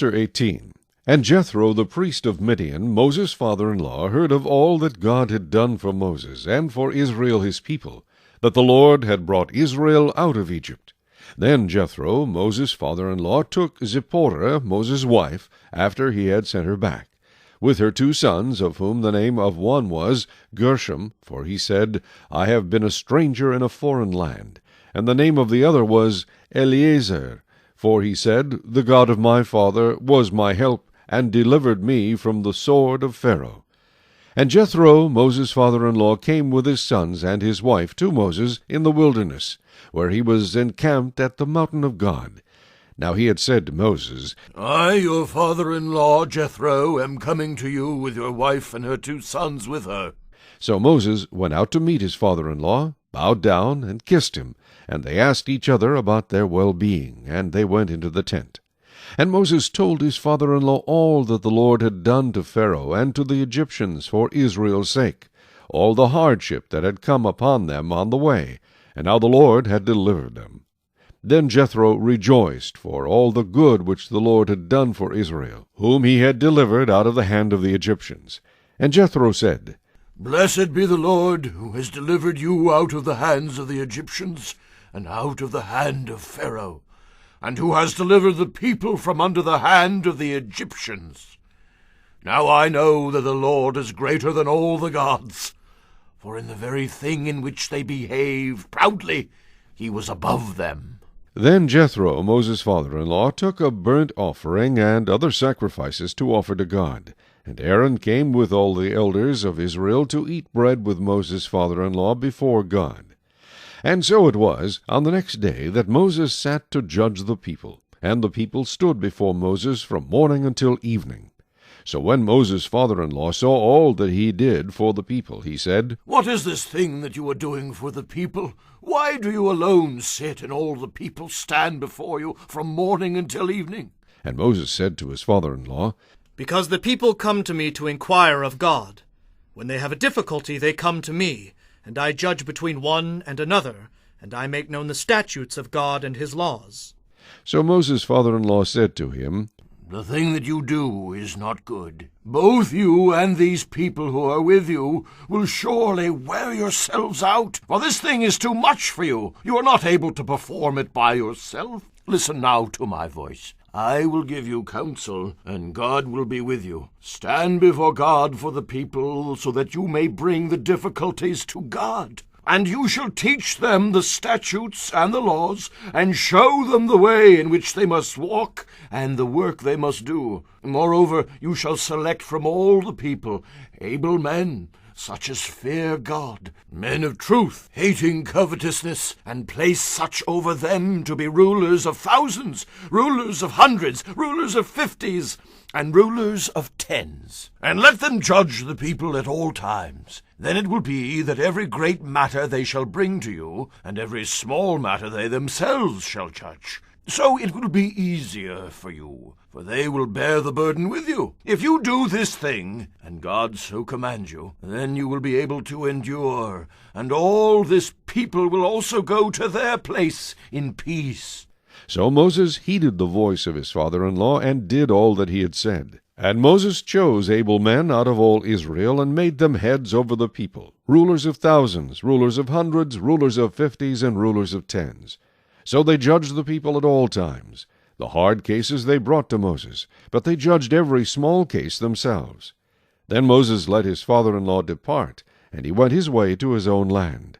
Chapter 18. And Jethro the priest of Midian, Moses' father-in-law, heard of all that God had done for Moses, and for Israel his people, that the Lord had brought Israel out of Egypt. Then Jethro, Moses' father-in-law, took Zipporah, Moses' wife, after he had sent her back, with her 2 sons, of whom the name of one was Gershom, for he said, I have been a stranger in a foreign land, and the name of the other was Eleazar, for he said, The God of my father was my help, and delivered me from the sword of Pharaoh. And Jethro, Moses' father-in-law, came with his sons and his wife to Moses in the wilderness, where he was encamped at the mountain of God. Now he had said to Moses, I, your father-in-law, Jethro, am coming to you with your wife and her 2 sons with her. So Moses went out to meet his father-in-law, bowed down, and kissed him, and they asked each other about their well-being, and they went into the tent. And Moses told his father-in-law all that the Lord had done to Pharaoh and to the Egyptians for Israel's sake, all the hardship that had come upon them on the way, and how the Lord had delivered them. Then Jethro rejoiced for all the good which the Lord had done for Israel, whom he had delivered out of the hand of the Egyptians. And Jethro said, Blessed be the Lord, who has delivered you out of the hands of the Egyptians, and out of the hand of Pharaoh, and who has delivered the people from under the hand of the Egyptians. Now I know that the Lord is greater than all the gods, for in the very thing in which they behave proudly, he was above them. Then Jethro, Moses' father-in-law, took a burnt offering and other sacrifices to offer to God. And Aaron came with all the elders of Israel to eat bread with Moses' father-in-law before God. And so it was on the next day that Moses sat to judge the people, and the people stood before Moses from morning until evening. So when Moses' father-in-law saw all that he did for the people, he said, What is this thing that you are doing for the people? Why do you alone sit, and all the people stand before you from morning until evening? And Moses said to his father-in-law, Because the people come to me to inquire of God. When they have a difficulty, they come to me, and I judge between one and another, and I make known the statutes of God and his laws. So Moses' father-in-law said to him, The thing that you do is not good. Both you and these people who are with you will surely wear yourselves out, for this thing is too much for you. You are not able to perform it by yourself. Listen now to my voice. I will give you counsel, and God will be with you. Stand before God for the people, so that you may bring the difficulties to God. And you shall teach them the statutes and the laws, and show them the way in which they must walk, and the work they must do. Moreover, you shall select from all the people able men, such as fear God, men of truth, hating covetousness, and place such over them to be rulers of thousands, rulers of hundreds, rulers of 50s, and rulers of 10s. And let them judge the people at all times. Then it will be that every great matter they shall bring to you, and every small matter they themselves shall judge. So it will be easier for you, for they will bear the burden with you. If you do this thing, and God so commands you, then you will be able to endure, and all this people will also go to their place in peace. So Moses heeded the voice of his father-in-law, and did all that he had said. And Moses chose able men out of all Israel, and made them heads over the people, rulers of thousands, rulers of hundreds, rulers of 50s, and rulers of 10s. So they judged the people at all times. The hard cases they brought to Moses, but they judged every small case themselves. Then Moses let his father-in-law depart, and he went his way to his own land.